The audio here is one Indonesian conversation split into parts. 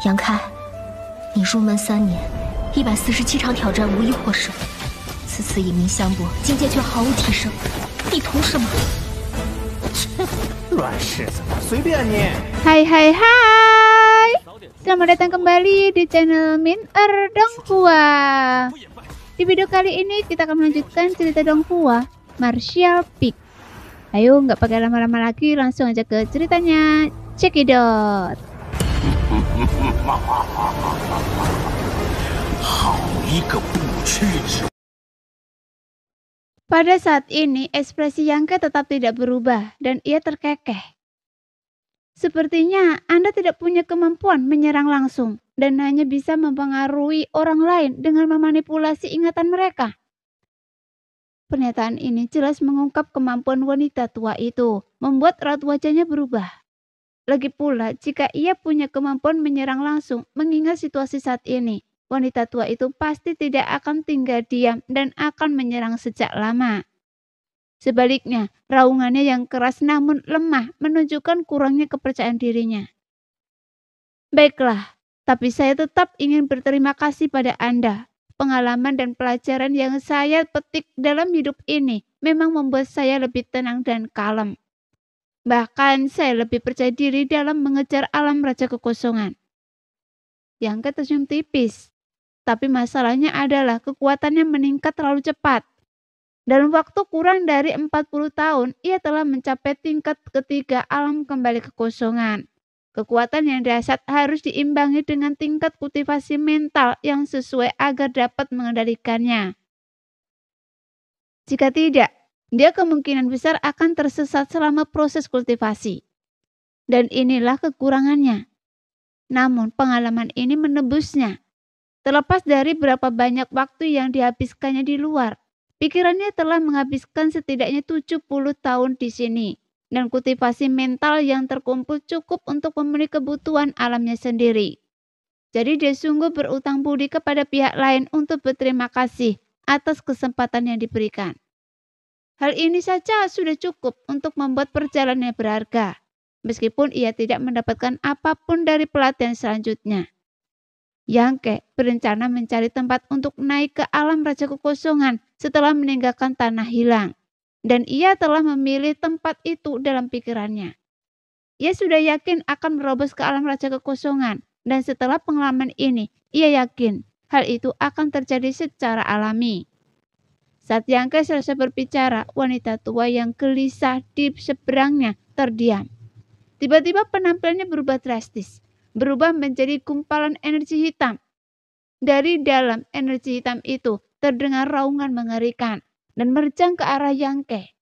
杨开，你入门3年，147场挑战无一获胜，此次以命相搏，境界却毫无提升，你图什么？乱柿子，随便你。Hai hai hai, selamat datang kembali di channel Min Donghua. Di video kali ini kita akan melanjutkan cerita Donghua Martial Peak. Ayo nggak pakai lama-lama lagi, langsung aja ke ceritanya. Check it out. Pada saat ini, ekspresi Yangke tetap tidak berubah dan ia terkekeh. Sepertinya Anda tidak punya kemampuan menyerang langsung dan hanya bisa mempengaruhi orang lain dengan memanipulasi ingatan mereka. Pernyataan ini jelas mengungkap kemampuan wanita tua itu, membuat raut wajahnya berubah. Lagi pula, jika ia punya kemampuan menyerang langsung, mengingat situasi saat ini, wanita tua itu pasti tidak akan tinggal diam dan akan menyerang sejak lama. Sebaliknya, raungannya yang keras namun lemah menunjukkan kurangnya kepercayaan dirinya. Baiklah, tapi saya tetap ingin berterima kasih pada Anda. Pengalaman dan pelajaran yang saya petik dalam hidup ini memang membuat saya lebih tenang dan kalem. Bahkan saya lebih percaya diri dalam mengejar alam raja kekosongan. Yangke tersenyum tipis. Tapi masalahnya adalah kekuatannya meningkat terlalu cepat. Dalam waktu kurang dari 40 tahun, ia telah mencapai tingkat ketiga alam kembali kekosongan. Kekuatan yang dahsyat harus diimbangi dengan tingkat kultivasi mental yang sesuai agar dapat mengendalikannya. Jika tidak, dia kemungkinan besar akan tersesat selama proses kultivasi. Dan inilah kekurangannya. Namun pengalaman ini menebusnya. Terlepas dari berapa banyak waktu yang dihabiskannya di luar, pikirannya telah menghabiskan setidaknya 70 tahun di sini. Dan kultivasi mental yang terkumpul cukup untuk memenuhi kebutuhan alamnya sendiri. Jadi dia sungguh berutang budi kepada pihak lain untuk berterima kasih atas kesempatan yang diberikan. Hal ini saja sudah cukup untuk membuat perjalanannya berharga, meskipun ia tidak mendapatkan apapun dari pelatihan selanjutnya. Yangke berencana mencari tempat untuk naik ke alam raja kekosongan setelah meninggalkan tanah hilang. Dan ia telah memilih tempat itu dalam pikirannya. Ia sudah yakin akan merobos ke alam raja kekosongan. Dan setelah pengalaman ini, ia yakin hal itu akan terjadi secara alami. Saat Yangke selesai berbicara, wanita tua yang gelisah di seberangnya terdiam. Tiba-tiba penampilannya berubah drastis. Berubah menjadi gumpalan energi hitam. Dari dalam energi hitam itu terdengar raungan mengerikan dan menerjang ke arah Yangke.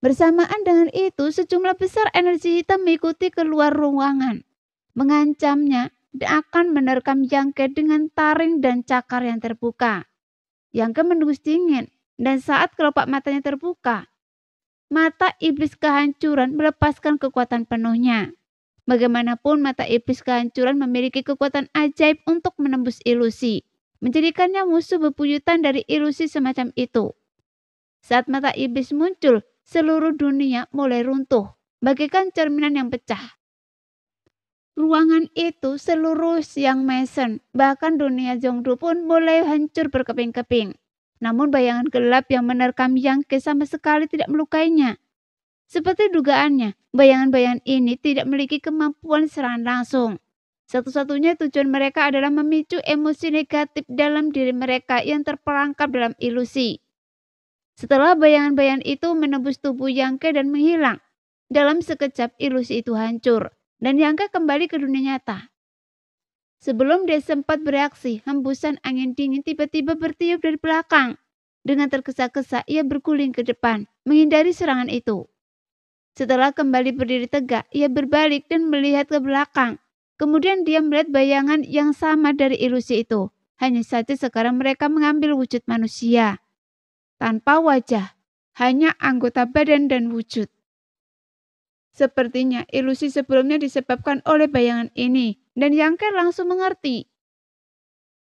Bersamaan dengan itu, sejumlah besar energi hitam mengikuti keluar ruangan, mengancamnya dan akan menerkam Yangke dengan taring dan cakar yang terbuka. Yangke menembus dingin, dan saat kelopak matanya terbuka, mata iblis kehancuran melepaskan kekuatan penuhnya. Bagaimanapun, mata iblis kehancuran memiliki kekuatan ajaib untuk menembus ilusi, menjadikannya musuh bebuyutan dari ilusi semacam itu. Saat mata iblis muncul, seluruh dunia mulai runtuh, bagaikan cerminan yang pecah. Ruangan itu seluruh Siang Mason, bahkan dunia Zhongdu pun mulai hancur berkeping-keping. Namun bayangan gelap yang menerkam Yangke sama sekali tidak melukainya. Seperti dugaannya, bayangan-bayangan ini tidak memiliki kemampuan serangan langsung. Satu-satunya tujuan mereka adalah memicu emosi negatif dalam diri mereka yang terperangkap dalam ilusi. Setelah bayangan-bayangan itu menembus tubuh Yangke dan menghilang, dalam sekejap ilusi itu hancur, dan Yangke kembali ke dunia nyata. Sebelum dia sempat bereaksi, hembusan angin dingin tiba-tiba bertiup dari belakang. Dengan tergesa-gesa, ia berguling ke depan, menghindari serangan itu. Setelah kembali berdiri tegak, ia berbalik dan melihat ke belakang. Kemudian dia melihat bayangan yang sama dari ilusi itu. Hanya saja sekarang mereka mengambil wujud manusia. Tanpa wajah, hanya anggota badan dan wujud. Sepertinya ilusi sebelumnya disebabkan oleh bayangan ini. Dan Yangke langsung mengerti.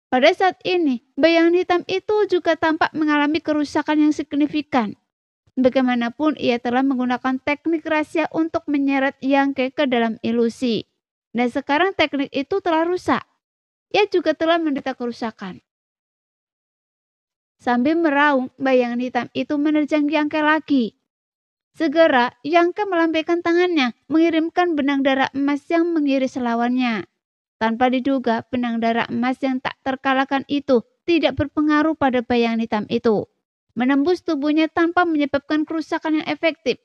Pada saat ini, bayangan hitam itu juga tampak mengalami kerusakan yang signifikan. Bagaimanapun ia telah menggunakan teknik rahasia untuk menyeret Yangke ke dalam ilusi. Dan sekarang teknik itu telah rusak. Ia juga telah menderita kerusakan. Sambil meraung, bayangan hitam itu menerjang Yangke lagi. Segera, Yangke melambaikan tangannya, mengirimkan benang darah emas yang mengiris lawannya. Tanpa diduga, benang darah emas yang tak terkalahkan itu tidak berpengaruh pada bayangan hitam itu, menembus tubuhnya tanpa menyebabkan kerusakan yang efektif.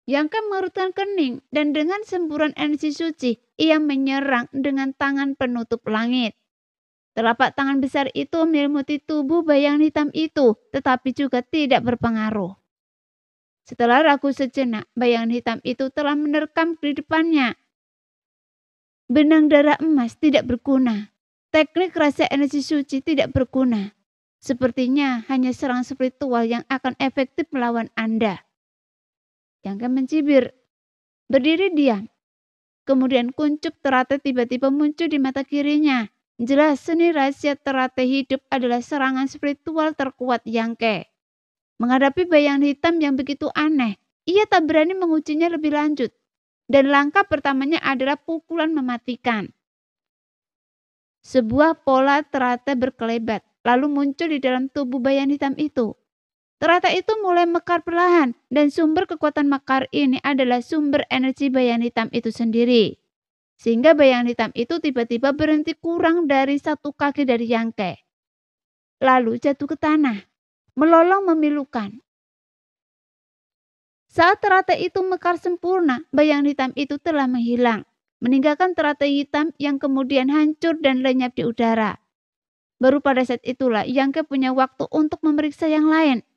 Yangke mengerutkan kening dan dengan semburan energi suci, ia menyerang dengan tangan penutup langit. Telapak tangan besar itu menyelimuti tubuh bayangan hitam itu, tetapi juga tidak berpengaruh. Setelah ragu sejenak, bayangan hitam itu telah menerkam di depannya. Benang darah emas tidak berguna. Teknik rahasia energi suci tidak berguna. Sepertinya hanya serangan spiritual yang akan efektif melawan Anda. Yangke mencibir. Berdiri diam. Kemudian kuncup teratai tiba-tiba muncul di mata kirinya. Jelas seni rahasia teratai hidup adalah serangan spiritual terkuat Yangke. Menghadapi bayangan hitam yang begitu aneh, ia tak berani mengujinya lebih lanjut. Dan langkah pertamanya adalah pukulan mematikan. Sebuah pola teratai berkelebat, lalu muncul di dalam tubuh bayangan hitam itu. Teratai itu mulai mekar perlahan, dan sumber kekuatan mekar ini adalah sumber energi bayangan hitam itu sendiri. Sehingga bayangan hitam itu tiba-tiba berhenti kurang dari 1 kaki dari Yangke. Lalu jatuh ke tanah. Melolong memilukan. Saat teratai itu mekar sempurna, bayangan hitam itu telah menghilang, meninggalkan teratai hitam yang kemudian hancur dan lenyap di udara. Baru pada saat itulah Yangke punya waktu untuk memeriksa yang lain.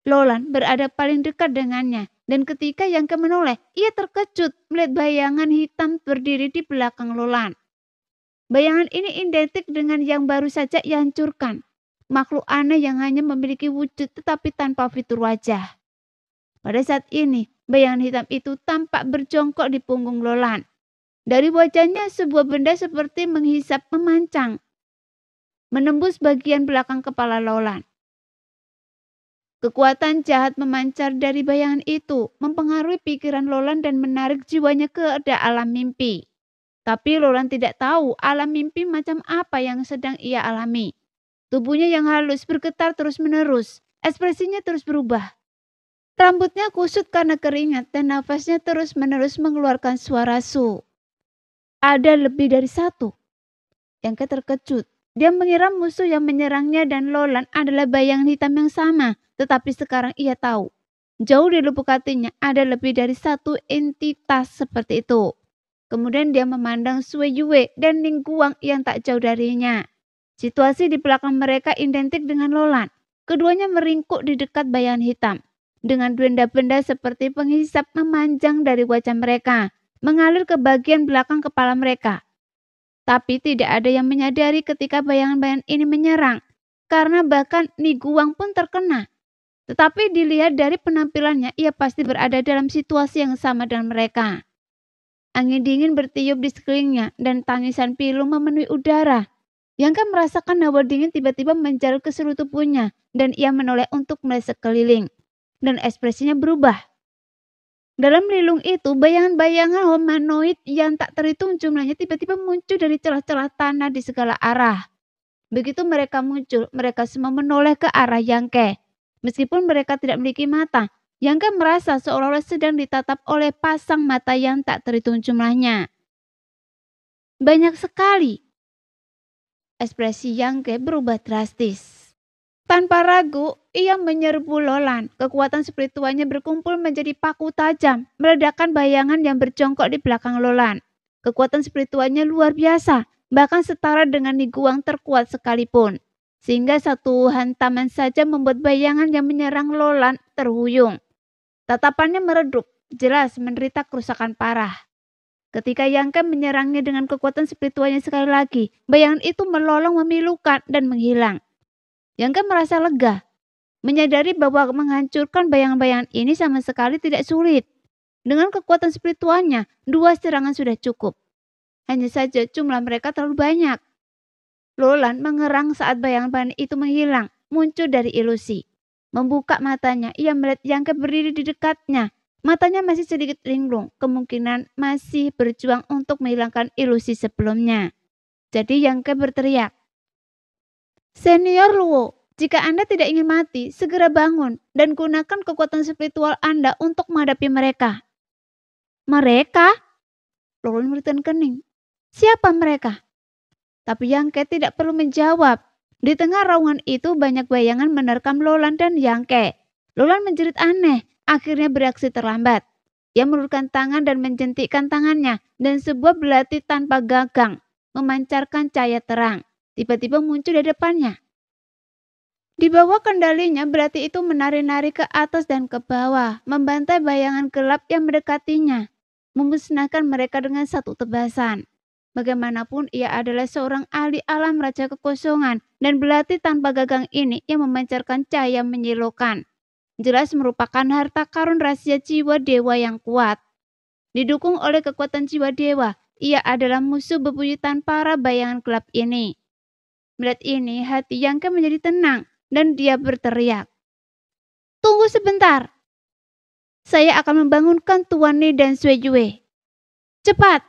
Lolan berada paling dekat dengannya, dan ketika Yangke menoleh, ia terkejut melihat bayangan hitam berdiri di belakang Lolan. Bayangan ini identik dengan yang baru saja ia hancurkan. Makhluk aneh yang hanya memiliki wujud tetapi tanpa fitur wajah. Pada saat ini, bayangan hitam itu tampak berjongkok di punggung Lolan. Dari wajahnya sebuah benda seperti menghisap memancang, menembus bagian belakang kepala Lolan. Kekuatan jahat memancar dari bayangan itu, mempengaruhi pikiran Lolan dan menarik jiwanya ke alam mimpi. Tapi Lolan tidak tahu alam mimpi macam apa yang sedang ia alami. Tubuhnya yang halus bergetar terus-menerus, ekspresinya terus berubah. Rambutnya kusut karena keringat dan nafasnya terus-menerus mengeluarkan suara su. Ada lebih dari 1. Yangke terkejut. Dia mengira musuh yang menyerangnya dan Lolan adalah bayangan hitam yang sama, tetapi sekarang ia tahu. Jauh di lubuk hatinya ada lebih dari 1 entitas seperti itu. Kemudian dia memandang Sui Yue dan Ning Guang yang tak jauh darinya. Situasi di belakang mereka identik dengan Lolan. Keduanya meringkuk di dekat bayangan hitam. Dengan benda-benda seperti penghisap memanjang dari wajah mereka, mengalir ke bagian belakang kepala mereka. Tapi tidak ada yang menyadari ketika bayangan-bayangan ini menyerang, karena bahkan Ning Guang pun terkena. Tetapi dilihat dari penampilannya, ia pasti berada dalam situasi yang sama dengan mereka. Angin dingin bertiup di sekelilingnya dan tangisan pilu memenuhi udara. Yangke merasakan hawa dingin tiba-tiba menjalar ke seluruh tubuhnya dan ia menoleh untuk melihat sekeliling. Dan ekspresinya berubah. Dalam lilung itu, bayangan-bayangan humanoid yang tak terhitung jumlahnya tiba-tiba muncul dari celah-celah tanah di segala arah. Begitu mereka muncul, mereka semua menoleh ke arah Yangke. Meskipun mereka tidak memiliki mata, Yangke merasa seolah-olah sedang ditatap oleh pasang mata yang tak terhitung jumlahnya. Banyak sekali. Ekspresi Yangke berubah drastis. Tanpa ragu, ia menyerbu Lolan. Kekuatan spiritualnya berkumpul menjadi paku tajam, meledakkan bayangan yang berjongkok di belakang Lolan. Kekuatan spiritualnya luar biasa, bahkan setara dengan Ning Guang terkuat sekalipun. Sehingga satu hantaman saja membuat bayangan yang menyerang Lolan terhuyung. Tatapannya meredup, jelas menderita kerusakan parah. Ketika Yangke menyerangnya dengan kekuatan spiritualnya sekali lagi, bayangan itu melolong memilukan dan menghilang. Yangke merasa lega, menyadari bahwa menghancurkan bayangan-bayangan ini sama sekali tidak sulit. Dengan kekuatan spiritualnya, 2 serangan sudah cukup. Hanya saja jumlah mereka terlalu banyak. Lolan mengerang saat bayangan-bayangan itu menghilang, muncul dari ilusi. Membuka matanya, ia melihat Yangke berdiri di dekatnya. Matanya masih sedikit linglung, kemungkinan masih berjuang untuk menghilangkan ilusi sebelumnya. Jadi Yang Ke berteriak, "Senior Luo, jika Anda tidak ingin mati, segera bangun dan gunakan kekuatan spiritual Anda untuk menghadapi mereka." "Mereka?" Lolan berikan kening. "Siapa mereka?" Tapi Yang Ke tidak perlu menjawab. Di tengah raungan itu banyak bayangan menerkam Lolan dan Yang Ke. Lolan menjerit aneh, akhirnya bereaksi terlambat. Ia mengulurkan tangan dan menjentikkan tangannya, dan sebuah belati tanpa gagang memancarkan cahaya terang. Tiba-tiba muncul di depannya. Di bawah kendalinya, belati itu menari-nari ke atas dan ke bawah, membantai bayangan gelap yang mendekatinya, memusnahkan mereka dengan satu tebasan. Bagaimanapun ia adalah seorang ahli alam raja kekosongan, dan belati tanpa gagang ini yang memancarkan cahaya menyilaukan. Jelas merupakan harta karun rahasia jiwa dewa yang kuat. Didukung oleh kekuatan jiwa dewa, ia adalah musuh bebuyutan para bayangan gelap ini. Melihat ini, hati Yang Ke menjadi tenang, dan dia berteriak, "Tunggu sebentar. Saya akan membangunkan Tuan Ni dan Sui Yue. Cepat!"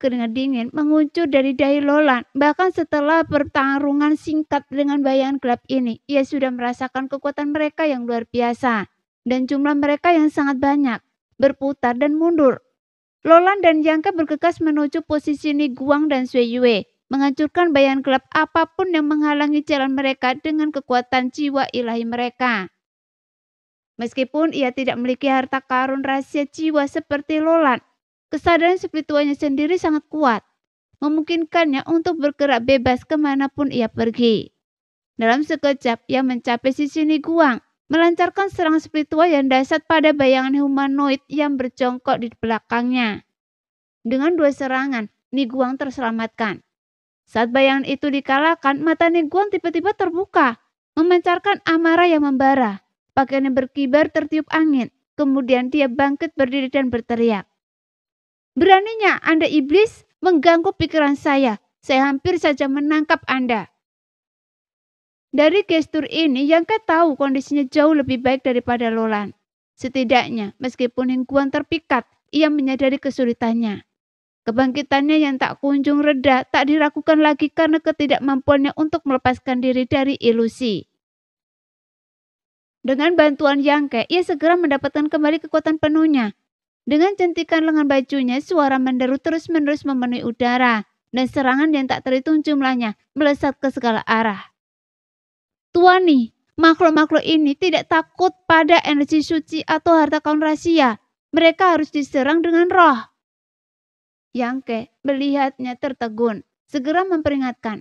Keringat dingin mengucur dari dahi Lolan. Bahkan setelah pertarungan singkat dengan bayangan gelap ini, ia sudah merasakan kekuatan mereka yang luar biasa. Dan jumlah mereka yang sangat banyak, berputar dan mundur. Lolan dan Yang Ke bergegas menuju posisi Ni Guang dan Sui Yue, menghancurkan bayangan gelap apapun yang menghalangi jalan mereka dengan kekuatan jiwa ilahi mereka. Meskipun ia tidak memiliki harta karun rahasia jiwa seperti Lolan, kesadaran spiritualnya sendiri sangat kuat, memungkinkannya untuk bergerak bebas kemanapun ia pergi. Dalam sekejap, ia mencapai sisi Ni Guang, melancarkan serangan spiritual yang dahsyat pada bayangan humanoid yang berjongkok di belakangnya. Dengan dua serangan, Ni Guang terselamatkan. Saat bayangan itu dikalahkan, mata Ni Guang tiba-tiba terbuka, memancarkan amarah yang membara. Pakaiannya berkibar tertiup angin, kemudian dia bangkit berdiri dan berteriak, "Beraninya Anda iblis mengganggu pikiran saya hampir saja menangkap Anda." Dari gestur ini, Yang Ke tahu kondisinya jauh lebih baik daripada Lolan. Setidaknya, meskipun Ni Guang terpikat, ia menyadari kesulitannya. Kebangkitannya yang tak kunjung reda tak diragukan lagi karena ketidakmampuannya untuk melepaskan diri dari ilusi. Dengan bantuan Yang Ke, ia segera mendapatkan kembali kekuatan penuhnya. Dengan jentikan lengan bajunya, suara menderu terus-menerus memenuhi udara, dan serangan yang tak terhitung jumlahnya melesat ke segala arah. "Tuan Ni, makhluk-makhluk ini tidak takut pada energi suci atau harta karun rahasia. Mereka harus diserang dengan roh." Yang Ke melihatnya tertegun, segera memperingatkan,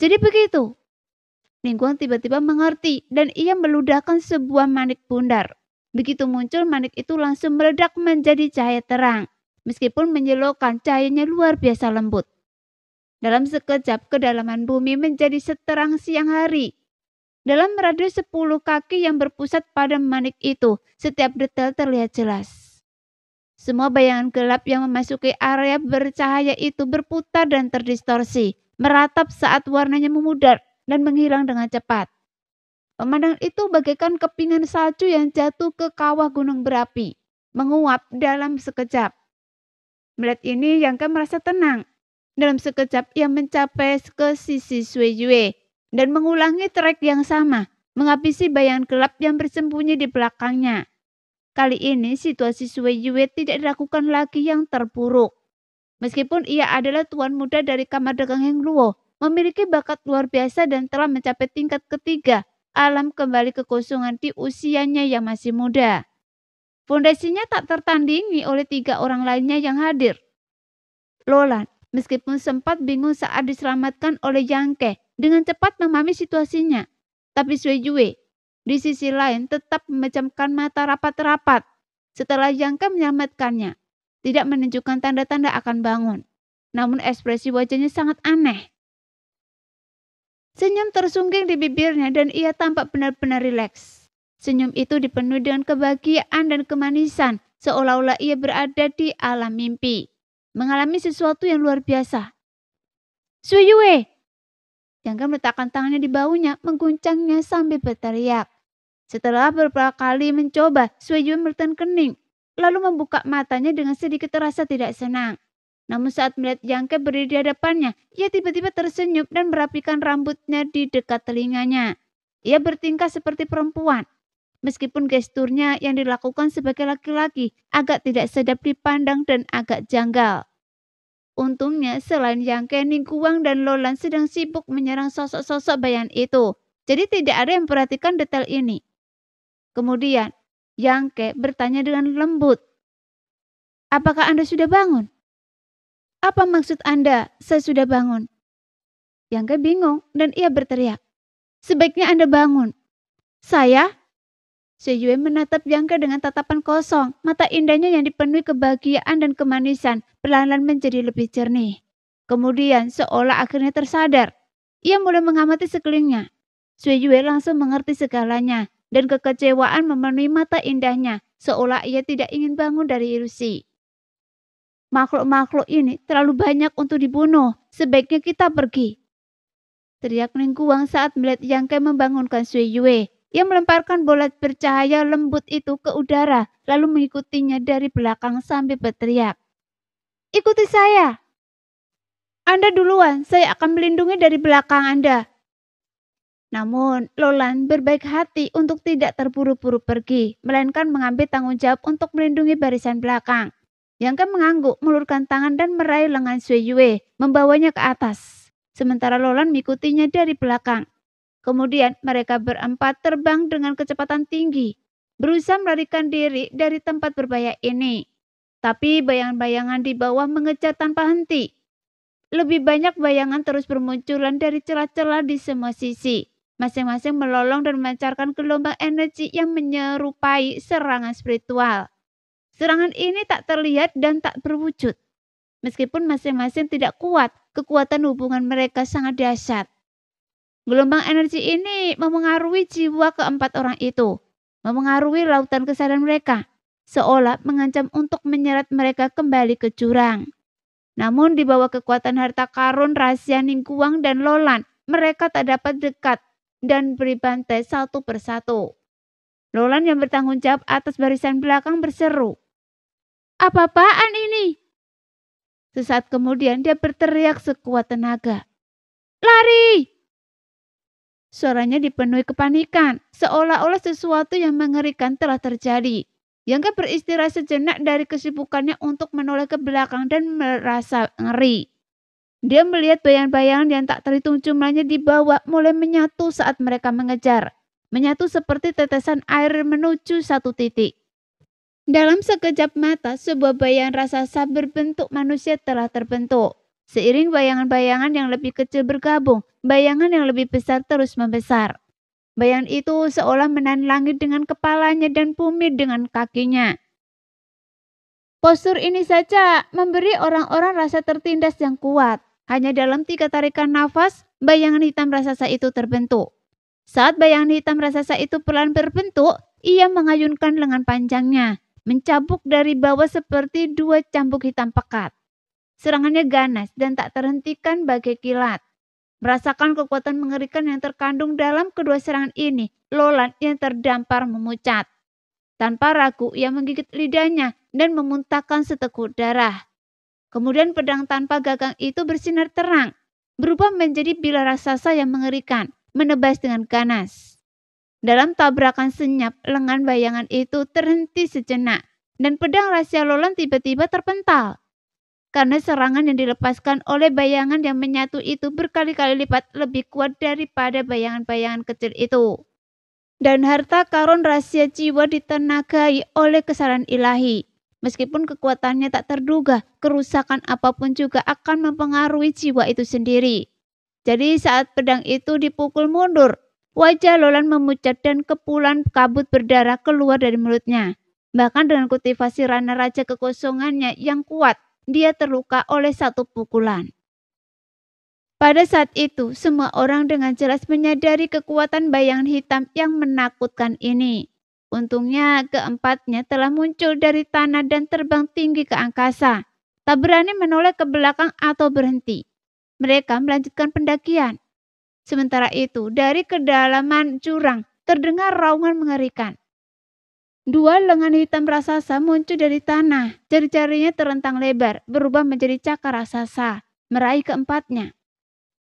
"Jadi begitu?" Ni Guang tiba-tiba mengerti dan ia meludahkan sebuah manik bundar. Begitu muncul, manik itu langsung meledak menjadi cahaya terang. Meskipun menyilaukan, cahayanya luar biasa lembut. Dalam sekejap, kedalaman bumi menjadi seterang siang hari. Dalam radius 10 kaki yang berpusat pada manik itu, setiap detail terlihat jelas. Semua bayangan gelap yang memasuki area bercahaya itu berputar dan terdistorsi, meratap saat warnanya memudar dan menghilang dengan cepat. Pemandangan itu bagaikan kepingan salju yang jatuh ke kawah gunung berapi, menguap dalam sekejap. Melihat ini, Yang Ke merasa tenang. Dalam sekejap ia mencapai ke sisi Sui Yue dan mengulangi trek yang sama, menghabisi bayangan gelap yang bersembunyi di belakangnya. Kali ini situasi Sui Yue tidak dilakukan lagi yang terpuruk. Meskipun ia adalah tuan muda dari kamar dagang Heng Luo, memiliki bakat luar biasa dan telah mencapai tingkat ketiga alam kembali kekosongan di usianya yang masih muda. Fondasinya tak tertandingi oleh 3 orang lainnya yang hadir. Lolan, meskipun sempat bingung saat diselamatkan oleh Yang Ke, dengan cepat memahami situasinya. Tapi Sui Yue, di sisi lain, tetap memejamkan mata rapat-rapat setelah Yang Ke menyelamatkannya. Tidak menunjukkan tanda-tanda akan bangun. Namun ekspresi wajahnya sangat aneh. Senyum tersungging di bibirnya dan ia tampak benar-benar rileks. Senyum itu dipenuhi dengan kebahagiaan dan kemanisan, seolah-olah ia berada di alam mimpi, mengalami sesuatu yang luar biasa. "Sui Yue!" Yang Ke meletakkan tangannya di bahunya, mengguncangnya sambil berteriak, Setelah beberapa kali mencoba, Sui Yue bertahan kening, lalu membuka matanya dengan sedikit rasa tidak senang. Namun saat melihat Yang Ke berdiri di hadapannya, ia tiba-tiba tersenyum dan merapikan rambutnya di dekat telinganya. Ia bertingkah seperti perempuan. Meskipun gesturnya yang dilakukan sebagai laki-laki agak tidak sedap dipandang dan agak janggal. Untungnya selain Yang Ke, Ning Guang dan Lolan sedang sibuk menyerang sosok-sosok bayangan itu. Jadi tidak ada yang memperhatikan detail ini. Kemudian Yang Ke bertanya dengan lembut, "Apakah Anda sudah bangun?" "Apa maksud Anda, saya sudah bangun?" Yang Ke bingung dan ia berteriak, "Sebaiknya Anda bangun." "Saya?" Sui Yue menatap Yang Ke dengan tatapan kosong. Mata indahnya yang dipenuhi kebahagiaan dan kemanisan perlahan-lahan menjadi lebih jernih. Kemudian seolah akhirnya tersadar, ia mulai mengamati sekelilingnya. Sui Yue langsung mengerti segalanya dan kekecewaan memenuhi mata indahnya seolah ia tidak ingin bangun dari ilusi. "Makhluk-makhluk ini terlalu banyak untuk dibunuh. Sebaiknya kita pergi," teriak Ning Guang saat melihat Yang Ke membangunkan Sui Yue. Ia melemparkan bola bercahaya lembut itu ke udara, lalu mengikutinya dari belakang sambil berteriak, "Ikuti saya! Anda duluan, saya akan melindungi dari belakang Anda." Namun, Lolan berbaik hati untuk tidak terburu-buru pergi, melainkan mengambil tanggung jawab untuk melindungi barisan belakang. Yang Ke mengangguk, mengulurkan tangan dan meraih lengan Sui Yue, membawanya ke atas. Sementara Lolan mengikutinya dari belakang. Kemudian mereka berempat terbang dengan kecepatan tinggi, berusaha melarikan diri dari tempat berbahaya ini. Tapi bayangan-bayangan di bawah mengejar tanpa henti. Lebih banyak bayangan terus bermunculan dari celah-celah di semua sisi. Masing-masing melolong dan memancarkan gelombang energi yang menyerupai serangan spiritual. Serangan ini tak terlihat dan tak berwujud. Meskipun masing-masing tidak kuat, kekuatan hubungan mereka sangat dahsyat. Gelombang energi ini memengaruhi jiwa keempat orang itu, memengaruhi lautan kesadaran mereka, seolah mengancam untuk menyeret mereka kembali ke jurang. Namun di bawah kekuatan harta karun rahasia Ning Guang dan Lolan, mereka tak dapat dekat dan beri bantai satu persatu. Lolan yang bertanggung jawab atas barisan belakang berseru, "Apa-apaan ini?" Sesaat kemudian dia berteriak sekuat tenaga, "Lari!" Suaranya dipenuhi kepanikan, seolah-olah sesuatu yang mengerikan telah terjadi. Yang Ke beristirahat sejenak dari kesibukannya untuk menoleh ke belakang dan merasa ngeri. Dia melihat bayangan-bayangan yang tak terhitung jumlahnya di bawah mulai menyatu saat mereka mengejar. Menyatu seperti tetesan air menuju satu titik. Dalam sekejap mata, sebuah bayangan raksasa berbentuk manusia telah terbentuk. Seiring bayangan-bayangan yang lebih kecil bergabung, bayangan yang lebih besar terus membesar. Bayangan itu seolah menahan langit dengan kepalanya dan bumi dengan kakinya. Postur ini saja memberi orang-orang rasa tertindas yang kuat. Hanya dalam 3 tarikan nafas, bayangan hitam raksasa itu terbentuk. Saat bayangan hitam raksasa itu perlahan berbentuk, ia mengayunkan lengan panjangnya, mencabuk dari bawah seperti 2 cambuk hitam pekat. Serangannya ganas dan tak terhentikan bagai kilat. Merasakan kekuatan mengerikan yang terkandung dalam kedua serangan ini, Lolan yang terdampar memucat. Tanpa ragu, ia menggigit lidahnya dan memuntahkan seteguk darah. Kemudian pedang tanpa gagang itu bersinar terang, berubah menjadi bilah raksasa yang mengerikan, menebas dengan ganas. Dalam tabrakan senyap, lengan bayangan itu terhenti sejenak, dan pedang rahasia Lolan tiba-tiba terpental. Karena serangan yang dilepaskan oleh bayangan yang menyatu itu berkali-kali lipat lebih kuat daripada bayangan-bayangan kecil itu. Dan harta karun rahasia jiwa ditenagai oleh kesadaran ilahi. Meskipun kekuatannya tak terduga, kerusakan apapun juga akan mempengaruhi jiwa itu sendiri. Jadi saat pedang itu dipukul mundur, wajah Lolan memucat dan kepulan kabut berdarah keluar dari mulutnya. Bahkan dengan kultivasi rana raja kekosongannya yang kuat, dia terluka oleh satu pukulan. Pada saat itu, semua orang dengan jelas menyadari kekuatan bayangan hitam yang menakutkan ini. Untungnya keempatnya telah muncul dari tanah dan terbang tinggi ke angkasa. Tak berani menoleh ke belakang atau berhenti. Mereka melanjutkan pendakian. Sementara itu, dari kedalaman jurang terdengar raungan mengerikan. Dua lengan hitam raksasa muncul dari tanah. Jari-jarinya terentang lebar, berubah menjadi cakar raksasa, meraih keempatnya.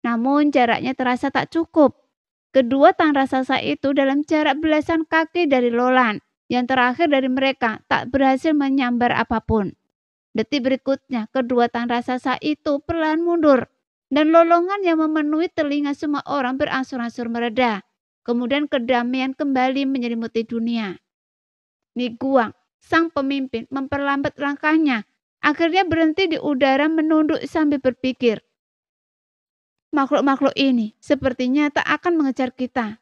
Namun jaraknya terasa tak cukup. Kedua tangan raksasa itu dalam jarak belasan kaki dari Lolan. Yang terakhir dari mereka tak berhasil menyambar apapun. Detik berikutnya, kedua tangan raksasa itu perlahan mundur. Dan lolongan yang memenuhi telinga semua orang berangsur-angsur mereda. Kemudian kedamaian kembali menyelimuti dunia. Niguang, sang pemimpin, memperlambat langkahnya. Akhirnya berhenti di udara menunduk sambil berpikir. Makhluk-makhluk ini sepertinya tak akan mengejar kita.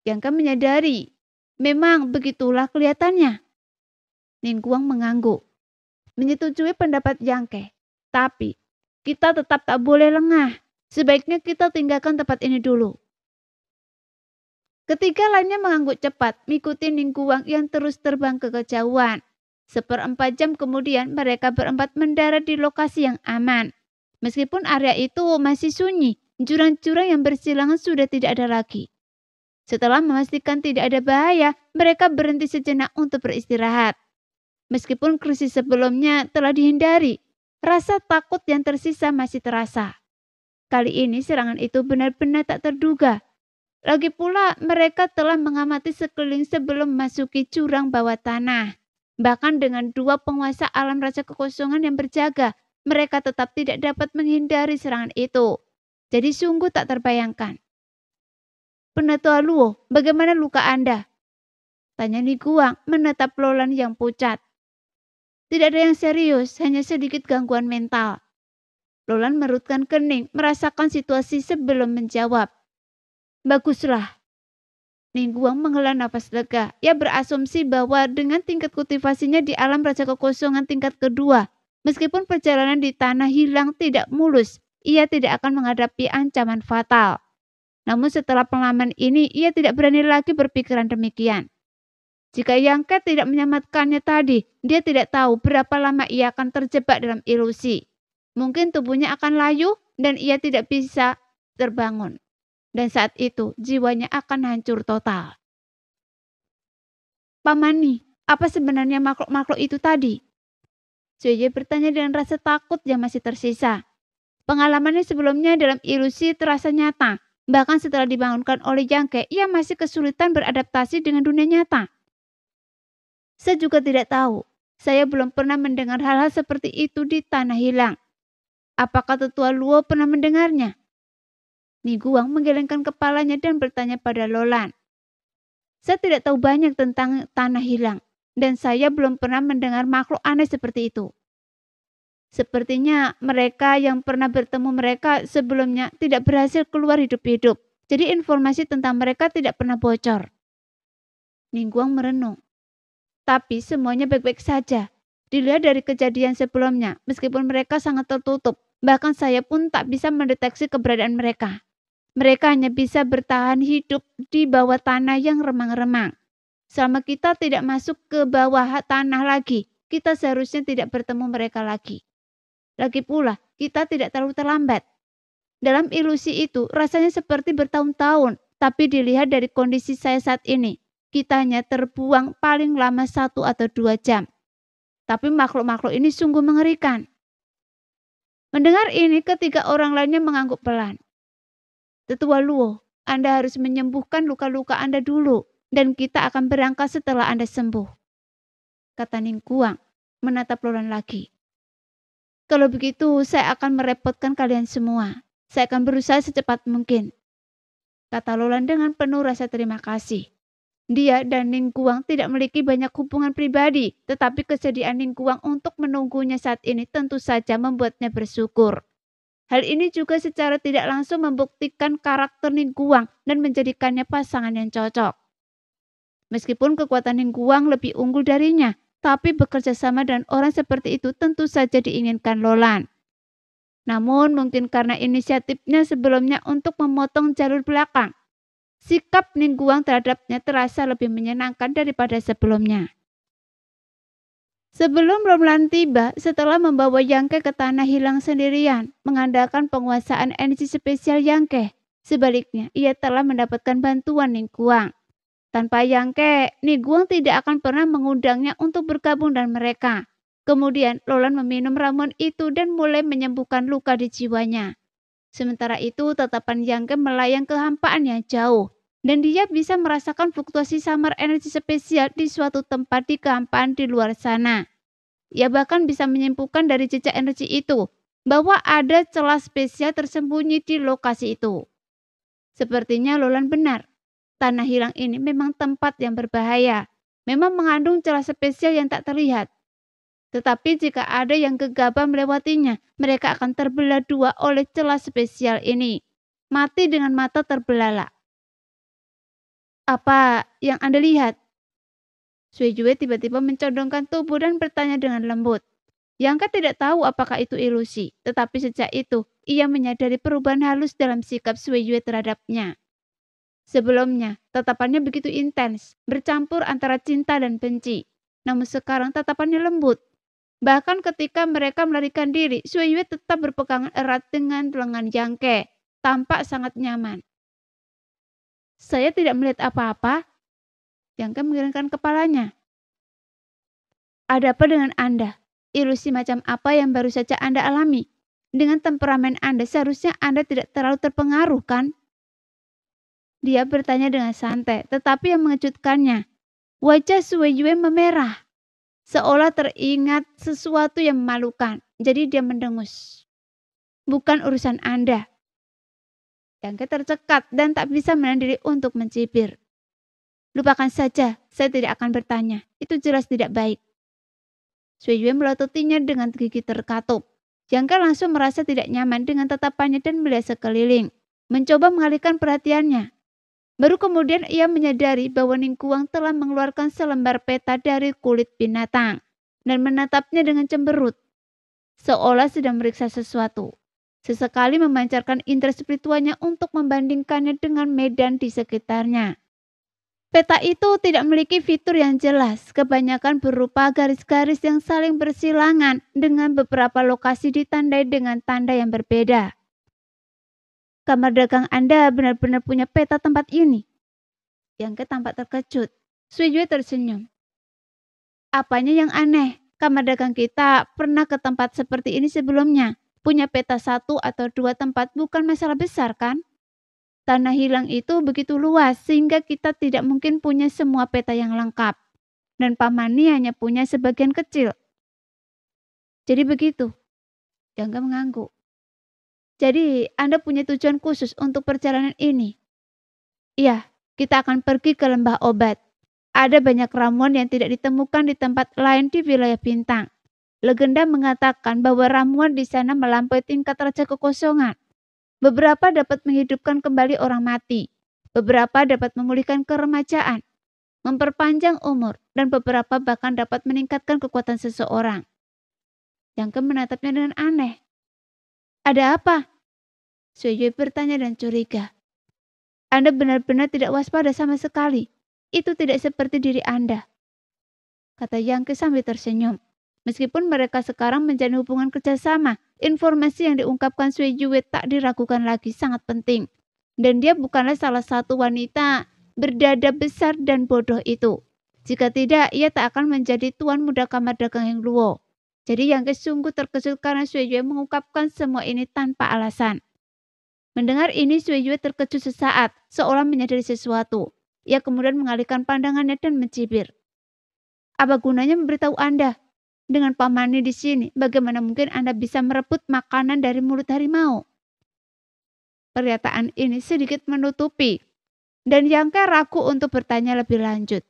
Yang kan menyadari, memang begitulah kelihatannya. Ningguang mengangguk, menyetujui pendapat Yangke. Tapi, kita tetap tak boleh lengah. Sebaiknya kita tinggalkan tempat ini dulu. Ketiga lainnya mengangguk cepat, mengikuti Ningguang yang terus terbang ke kejauhan. 1/4 jam kemudian mereka berempat mendarat di lokasi yang aman. Meskipun area itu masih sunyi, jurang-jurang yang bersilangan sudah tidak ada lagi. Setelah memastikan tidak ada bahaya, mereka berhenti sejenak untuk beristirahat. Meskipun krisis sebelumnya telah dihindari, rasa takut yang tersisa masih terasa. Kali ini serangan itu benar-benar tak terduga. Lagi pula mereka telah mengamati sekeliling sebelum memasuki jurang bawah tanah. Bahkan dengan dua penguasa alam rasa kekosongan yang berjaga, mereka tetap tidak dapat menghindari serangan itu. Jadi sungguh tak terbayangkan. Penatua Luo, bagaimana luka Anda? Tanya Niguang menatap Lolan yang pucat. Tidak ada yang serius, hanya sedikit gangguan mental. Lolan merutkan kening, merasakan situasi sebelum menjawab. Baguslah. Ningguang menghela nafas lega. Ia berasumsi bahwa dengan tingkat kultivasinya di alam raja kekosongan tingkat kedua, meskipun perjalanan di tanah hilang tidak mulus, ia tidak akan menghadapi ancaman fatal. Namun setelah pengalaman ini, ia tidak berani lagi berpikiran demikian. Jika Yangke tidak menyelamatkannya tadi, dia tidak tahu berapa lama ia akan terjebak dalam ilusi. Mungkin tubuhnya akan layu dan ia tidak bisa terbangun. Dan saat itu jiwanya akan hancur total. Pamani, apa sebenarnya makhluk-makhluk itu tadi? Suye bertanya dengan rasa takut yang masih tersisa. Pengalamannya sebelumnya dalam ilusi terasa nyata. Bahkan setelah dibangunkan oleh Yangke, ia masih kesulitan beradaptasi dengan dunia nyata. Saya juga tidak tahu. Saya belum pernah mendengar hal-hal seperti itu di tanah hilang. Apakah tetua Luo pernah mendengarnya? Niguang menggelengkan kepalanya dan bertanya pada Lolan. Saya tidak tahu banyak tentang tanah hilang, dan saya belum pernah mendengar makhluk aneh seperti itu. Sepertinya mereka yang pernah bertemu mereka sebelumnya tidak berhasil keluar hidup-hidup, jadi informasi tentang mereka tidak pernah bocor. Ningguang merenung. Tapi semuanya baik-baik saja. Dilihat dari kejadian sebelumnya, meskipun mereka sangat tertutup, bahkan saya pun tak bisa mendeteksi keberadaan mereka. Mereka hanya bisa bertahan hidup di bawah tanah yang remang-remang. Selama kita tidak masuk ke bawah tanah lagi, kita seharusnya tidak bertemu mereka lagi. Lagi pula, kita tidak terlalu terlambat. Dalam ilusi itu, rasanya seperti bertahun-tahun, tapi dilihat dari kondisi saya saat ini, kita hanya terbuang paling lama 1 atau 2 jam. Tapi makhluk-makhluk ini sungguh mengerikan. Mendengar ini, ketiga orang lainnya mengangguk pelan. Tetua Luo, Anda harus menyembuhkan luka-luka Anda dulu, dan kita akan berangkat setelah Anda sembuh. Kata Ningguang, menatap Lolan lagi. Kalau begitu, saya akan merepotkan kalian semua. Saya akan berusaha secepat mungkin. Kata Lolan dengan penuh rasa terima kasih. Dia dan Ningguang tidak memiliki banyak hubungan pribadi, tetapi kesediaan Ningguang untuk menunggunya saat ini tentu saja membuatnya bersyukur. Hal ini juga secara tidak langsung membuktikan karakter Ningguang dan menjadikannya pasangan yang cocok. Meskipun kekuatan Ningguang lebih unggul darinya, tapi bekerja sama dengan orang seperti itu tentu saja diinginkan Lolan. Namun mungkin karena inisiatifnya sebelumnya untuk memotong jalur belakang, sikap Ningguang terhadapnya terasa lebih menyenangkan daripada sebelumnya. Sebelum Lolan tiba, setelah membawa Yangke ke tanah hilang sendirian, mengandalkan penguasaan energi spesial Yangke. Sebaliknya, ia telah mendapatkan bantuan Ningguang. Tanpa Yangke, Niguang tidak akan pernah mengundangnya untuk bergabung dengan mereka. Kemudian Lolan meminum ramuan itu dan mulai menyembuhkan luka di jiwanya. Sementara itu tatapan Yangke melayang kehampaan yang jauh. Dan dia bisa merasakan fluktuasi samar energi spesial di suatu tempat di kehampaan di luar sana. Ia bahkan bisa menyimpulkan dari jejak energi itu bahwa ada celah spesial tersembunyi di lokasi itu. Sepertinya Lolan benar. Tanah hilang ini memang tempat yang berbahaya. Memang mengandung celah spesial yang tak terlihat. Tetapi jika ada yang gegabah melewatinya, mereka akan terbelah dua oleh celah spesial ini. Mati dengan mata terbelalak. Apa yang Anda lihat? Sui Jue tiba-tiba mencondongkan tubuh dan bertanya dengan lembut. Yangka tidak tahu apakah itu ilusi, tetapi sejak itu ia menyadari perubahan halus dalam sikap Sui Jue terhadapnya. Sebelumnya, tatapannya begitu intens, bercampur antara cinta dan benci. Namun sekarang tatapannya lembut. Bahkan ketika mereka melarikan diri, Sui Jue tetap berpegangan erat dengan lengan Yangke, tampak sangat nyaman. Saya tidak melihat apa-apa. Yangke mengiringkan kepalanya. Ada apa dengan Anda? Ilusi macam apa yang baru saja Anda alami? Dengan temperamen Anda seharusnya Anda tidak terlalu terpengaruh, kan? Dia bertanya dengan santai, tetapi yang mengejutkannya, wajah Sui Jue memerah. Seolah teringat sesuatu yang memalukan, jadi dia mendengus. Bukan urusan Anda. Yangke tercekat dan tak bisa menahan diri untuk mencibir. Lupakan saja, saya tidak akan bertanya. Itu jelas tidak baik. Sui Jue melototnya dengan gigi terkatup. Yangke langsung merasa tidak nyaman dengan tatapannya dan melihat sekeliling. Mencoba mengalihkan perhatiannya. Baru kemudian ia menyadari bahwa Ningguang telah mengeluarkan selembar peta dari kulit binatang dan menatapnya dengan cemberut. Seolah sedang meriksa sesuatu. Sesekali memancarkan indera spiritualnya untuk membandingkannya dengan medan di sekitarnya. Peta itu tidak memiliki fitur yang jelas, kebanyakan berupa garis-garis yang saling bersilangan dengan beberapa lokasi ditandai dengan tanda yang berbeda. Kamar dagang Anda benar-benar punya peta tempat ini. Yangke tampak terkejut. Sui Jue tersenyum. Apanya yang aneh? Kamar dagang kita pernah ke tempat seperti ini sebelumnya. Punya peta 1 atau 2 tempat bukan masalah besar, kan? Tanah hilang itu begitu luas sehingga kita tidak mungkin punya semua peta yang lengkap. Dan Pamani hanya punya sebagian kecil. Jadi begitu. Yangke mengangguk. Jadi Anda punya tujuan khusus untuk perjalanan ini? Iya, kita akan pergi ke lembah obat. Ada banyak ramuan yang tidak ditemukan di tempat lain di wilayah bintang. Legenda mengatakan bahwa ramuan di sana melampaui tingkat raja kekosongan. Beberapa dapat menghidupkan kembali orang mati. Beberapa dapat memulihkan keremajaan, memperpanjang umur, dan beberapa bahkan dapat meningkatkan kekuatan seseorang. Yangke menatapnya dengan aneh. Ada apa? Sui Jue bertanya dan curiga. Anda benar-benar tidak waspada sama sekali. Itu tidak seperti diri Anda, kata Yangke sambil tersenyum. Meskipun mereka sekarang menjalin hubungan kerjasama, informasi yang diungkapkan Sui Jue tak diragukan lagi sangat penting. Dan dia bukanlah salah satu wanita berdada besar dan bodoh itu. Jika tidak, ia tak akan menjadi tuan muda kamar dagang yang luo. Jadi Yangke sungguh terkejut karena Sui Jue mengungkapkan semua ini tanpa alasan. Mendengar ini Sui Jue terkejut sesaat, seolah menyadari sesuatu. Ia kemudian mengalihkan pandangannya dan mencibir. Apa gunanya memberitahu Anda? Dengan Pamani di sini, bagaimana mungkin Anda bisa merebut makanan dari mulut harimau? Pernyataan ini sedikit menutupi, dan Yangke ragu untuk bertanya lebih lanjut.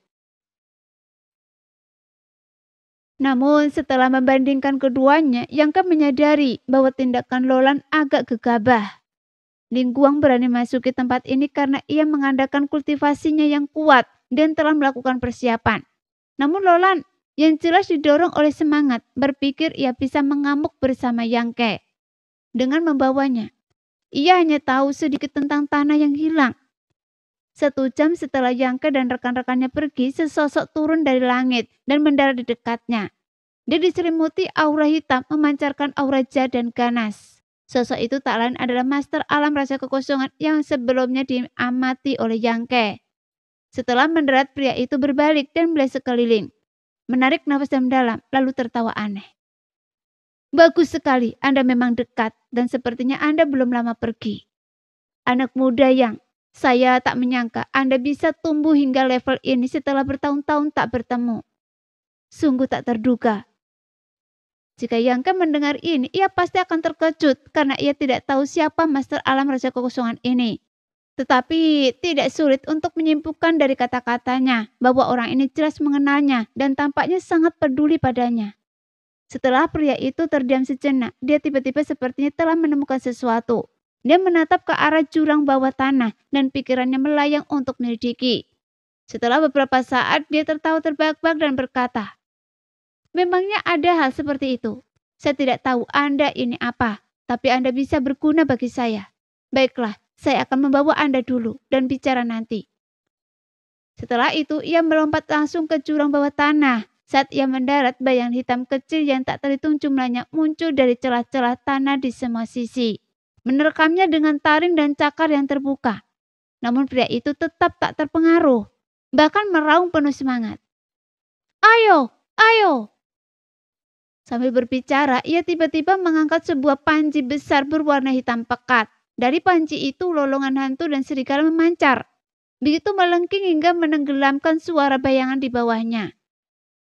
Namun setelah membandingkan keduanya, Yangke menyadari bahwa tindakan Lolan agak gegabah. Ningguang berani masuki tempat ini karena ia mengandalkan kultivasinya yang kuat dan telah melakukan persiapan. Namun Lolan yang jelas didorong oleh semangat, berpikir ia bisa mengamuk bersama Yangke. Dengan membawanya, ia hanya tahu sedikit tentang tanah yang hilang. 1 jam setelah Yangke dan rekan-rekannya pergi, sesosok turun dari langit dan mendarat di dekatnya. Dia diselimuti aura hitam, memancarkan aura jahat dan ganas. Sosok itu tak lain adalah Master Alam Rasa Kekosongan yang sebelumnya diamati oleh Yangke. Setelah mendarat, pria itu berbalik dan melihat sekeliling. Menarik nafas dalam, lalu tertawa aneh. Bagus sekali, Anda memang dekat dan sepertinya Anda belum lama pergi. Anak muda yang saya tak menyangka Anda bisa tumbuh hingga level ini setelah bertahun-tahun tak bertemu. Sungguh tak terduga. Jika Yangke mendengar ini, ia pasti akan terkejut karena ia tidak tahu siapa Master Alam Raja Kekosongan ini. Tetapi tidak sulit untuk menyimpulkan dari kata-katanya bahwa orang ini jelas mengenalnya dan tampaknya sangat peduli padanya. Setelah pria itu terdiam sejenak, dia tiba-tiba sepertinya telah menemukan sesuatu. Dia menatap ke arah jurang bawah tanah dan pikirannya melayang untuk menyelidiki. Setelah beberapa saat, dia tertawa terbahak-bahak dan berkata, memangnya ada hal seperti itu? Saya tidak tahu Anda ini apa, tapi Anda bisa berguna bagi saya. Baiklah, saya akan membawa Anda dulu dan bicara nanti. Setelah itu, ia melompat langsung ke jurang bawah tanah. Saat ia mendarat, bayangan hitam kecil yang tak terhitung jumlahnya muncul dari celah-celah tanah di semua sisi, menerkamnya dengan taring dan cakar yang terbuka. Namun pria itu tetap tak terpengaruh, bahkan meraung penuh semangat. Ayo, ayo! Sambil berbicara, ia tiba-tiba mengangkat sebuah panji besar berwarna hitam pekat. Dari panji itu, lolongan hantu dan serigala memancar. Begitu melengking hingga menenggelamkan suara bayangan di bawahnya.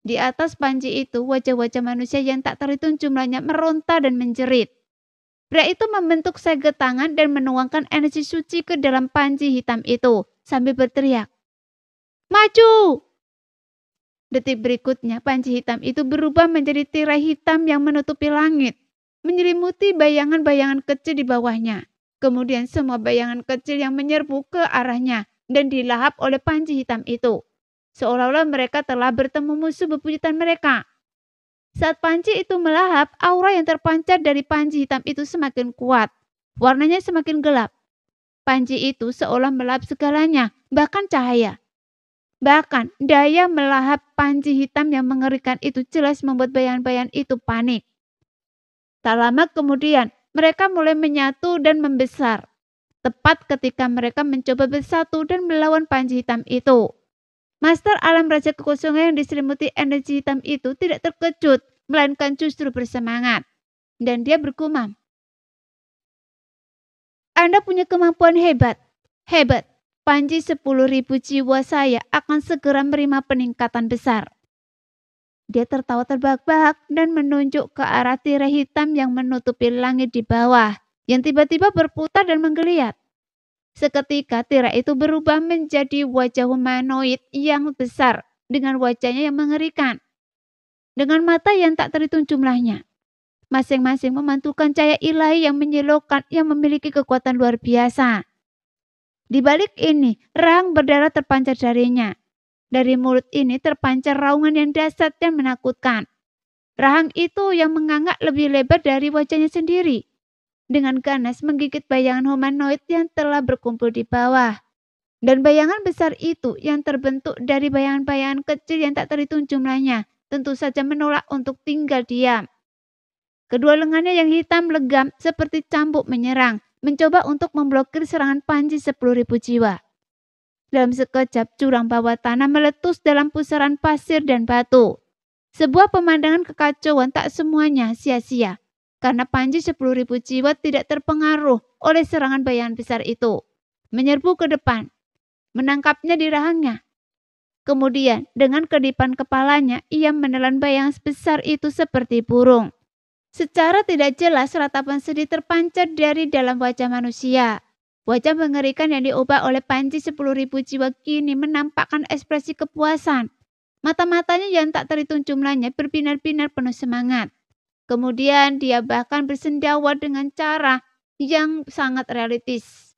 Di atas panji itu, wajah-wajah manusia yang tak terhitung jumlahnya meronta dan menjerit. Pria itu membentuk segel tangan dan menuangkan energi suci ke dalam panji hitam itu sambil berteriak, "Maju!" Detik berikutnya, panji hitam itu berubah menjadi tirai hitam yang menutupi langit, menyelimuti bayangan-bayangan kecil di bawahnya. Kemudian semua bayangan kecil yang menyerbu ke arahnya dan dilahap oleh panji hitam itu. Seolah-olah mereka telah bertemu musuh bebuyutan mereka. Saat panji itu melahap, aura yang terpancar dari panji hitam itu semakin kuat. Warnanya semakin gelap. Panji itu seolah melahap segalanya, bahkan cahaya. Bahkan daya melahap panji hitam yang mengerikan itu jelas membuat bayangan-bayangan itu panik. Tak lama kemudian, mereka mulai menyatu dan membesar. Tepat ketika mereka mencoba bersatu dan melawan panji hitam itu. Master Alam Raja Kekosongan yang diselimuti energi hitam itu tidak terkejut, melainkan justru bersemangat. Dan dia bergumam, Anda punya kemampuan hebat. Hebat. Panji 10.000 jiwa saya akan segera menerima peningkatan besar. Dia tertawa terbahak-bahak dan menunjuk ke arah tirai hitam yang menutupi langit di bawah, yang tiba-tiba berputar dan menggeliat. Seketika tirai itu berubah menjadi wajah humanoid yang besar dengan wajahnya yang mengerikan. Dengan mata yang tak terhitung jumlahnya. Masing-masing memantulkan cahaya ilahi yang menyilaukan yang memiliki kekuatan luar biasa. Di balik ini, rahang berdarah terpancar darinya. Dari mulut ini terpancar raungan yang dahsyat dan menakutkan. Rahang itu yang menganga lebih lebar dari wajahnya sendiri. Dengan ganas menggigit bayangan humanoid yang telah berkumpul di bawah. Dan bayangan besar itu yang terbentuk dari bayangan-bayangan kecil yang tak terhitung jumlahnya tentu saja menolak untuk tinggal diam. Kedua lengannya yang hitam legam seperti cambuk menyerang, mencoba untuk memblokir serangan panji 10.000 jiwa. Dalam sekejap, jurang bawah tanah meletus dalam pusaran pasir dan batu. Sebuah pemandangan kekacauan tak semuanya sia-sia. Karena panji 10.000 jiwa tidak terpengaruh oleh serangan bayangan besar itu. Menyerbu ke depan, menangkapnya di rahangnya. Kemudian dengan kedipan kepalanya, ia menelan bayangan sebesar itu seperti burung. Secara tidak jelas ratapan sedih terpancar dari dalam wajah manusia. Wajah mengerikan yang diubah oleh panji 10.000 jiwa kini menampakkan ekspresi kepuasan. Mata-matanya yang tak terhitung jumlahnya berbinar-binar penuh semangat. Kemudian dia bahkan bersendawa dengan cara yang sangat realistis.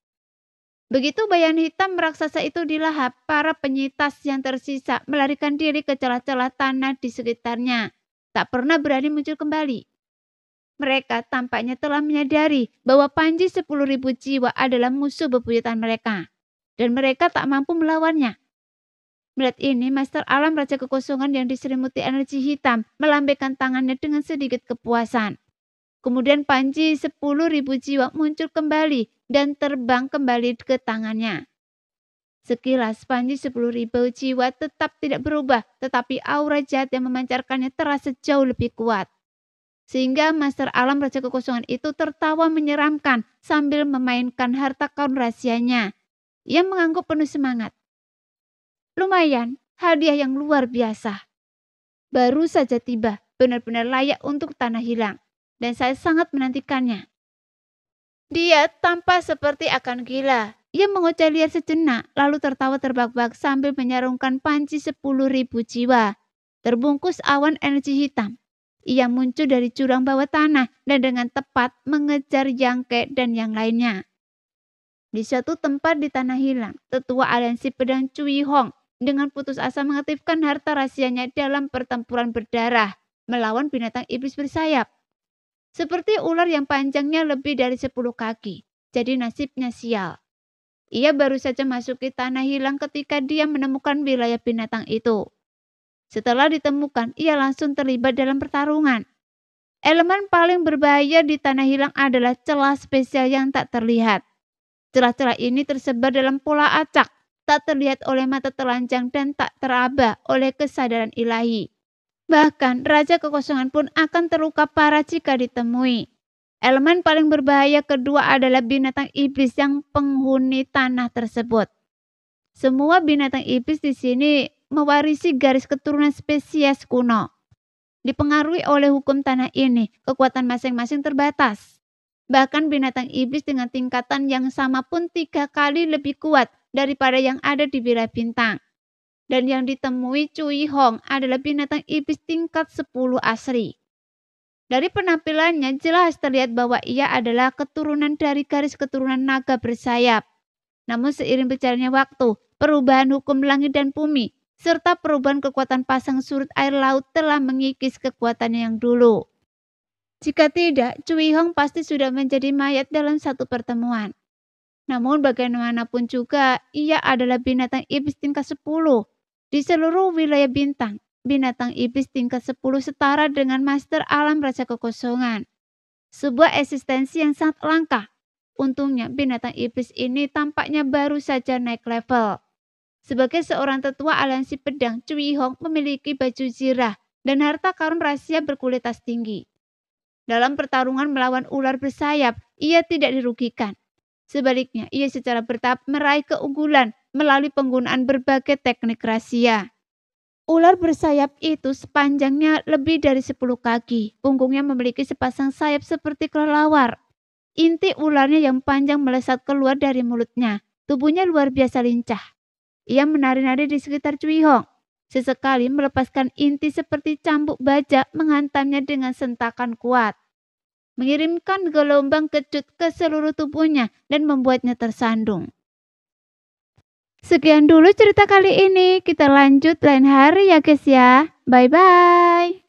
Begitu bayangan hitam raksasa itu dilahap, para penyitas yang tersisa melarikan diri ke celah-celah tanah di sekitarnya. Tak pernah berani muncul kembali. Mereka tampaknya telah menyadari bahwa panji 10.000 jiwa adalah musuh bebuyutan mereka. Dan mereka tak mampu melawannya. Melihat ini, Master Alam Raja Kekosongan yang diselimuti energi hitam melambaikan tangannya dengan sedikit kepuasan. Kemudian panji 10.000 jiwa muncul kembali dan terbang kembali ke tangannya. Sekilas panji 10.000 jiwa tetap tidak berubah, tetapi aura jahat yang memancarkannya terasa jauh lebih kuat. Sehingga Master Alam Raja Kekosongan itu tertawa menyeramkan sambil memainkan harta karun rahasianya. Ia mengangguk penuh semangat. Lumayan, hadiah yang luar biasa. Baru saja tiba, benar-benar layak untuk tanah hilang. Dan saya sangat menantikannya. Dia tampak seperti akan gila. Ia mengucap liar sejenak, lalu tertawa terbahak-bahak sambil menyarungkan panci 10.000 jiwa. Terbungkus awan energi hitam. Ia muncul dari jurang bawah tanah dan dengan tepat mengejar Yangke dan yang lainnya. Di suatu tempat di tanah hilang, tetua aliansi pedang Cui Hong dengan putus asa mengaktifkan harta rahasianya dalam pertempuran berdarah melawan binatang iblis bersayap. Seperti ular yang panjangnya lebih dari 10 kaki, jadi nasibnya sial. Ia baru saja masuki tanah hilang ketika dia menemukan wilayah binatang itu. Setelah ditemukan, ia langsung terlibat dalam pertarungan. Elemen paling berbahaya di tanah hilang adalah celah spesial yang tak terlihat. Celah-celah ini tersebar dalam pola acak, tak terlihat oleh mata telanjang dan tak teraba oleh kesadaran ilahi. Bahkan Raja Kekosongan pun akan terluka parah jika ditemui. Elemen paling berbahaya kedua adalah binatang iblis yang penghuni tanah tersebut. Semua binatang iblis di sini mewarisi garis keturunan spesies kuno. Dipengaruhi oleh hukum tanah ini, kekuatan masing-masing terbatas. Bahkan binatang iblis dengan tingkatan yang sama pun 3 kali lebih kuat daripada yang ada di wilayah bintang. Dan yang ditemui Cui Hong adalah binatang iblis tingkat 10 asri. Dari penampilannya jelas terlihat bahwa ia adalah keturunan dari garis keturunan naga bersayap. Namun seiring berjalannya waktu, perubahan hukum langit dan bumi, serta perubahan kekuatan pasang surut air laut telah mengikis kekuatannya yang dulu. Jika tidak, Cui Hong pasti sudah menjadi mayat dalam satu pertemuan. Namun bagaimanapun juga, ia adalah binatang iblis tingkat 10. Di seluruh wilayah bintang, binatang iblis tingkat 10 setara dengan Master Alam Raja Kekosongan. Sebuah eksistensi yang sangat langka. Untungnya binatang iblis ini tampaknya baru saja naik level. Sebagai seorang tetua aliansi pedang, Cui Hong memiliki baju zirah dan harta karun rahasia berkualitas tinggi. Dalam pertarungan melawan ular bersayap, ia tidak dirugikan. Sebaliknya, ia secara bertahap meraih keunggulan melalui penggunaan berbagai teknik rahasia. Ular bersayap itu sepanjangnya lebih dari 10 kaki. Punggungnya memiliki sepasang sayap seperti kelelawar. Inti ularnya yang panjang melesat keluar dari mulutnya. Tubuhnya luar biasa lincah. Ia menari-nari di sekitar Cui Hong. Sesekali melepaskan inti seperti cambuk baja menghantamnya dengan sentakan kuat. Mengirimkan gelombang kecut ke seluruh tubuhnya dan membuatnya tersandung. Sekian dulu cerita kali ini. Kita lanjut lain hari ya guys ya. Bye-bye.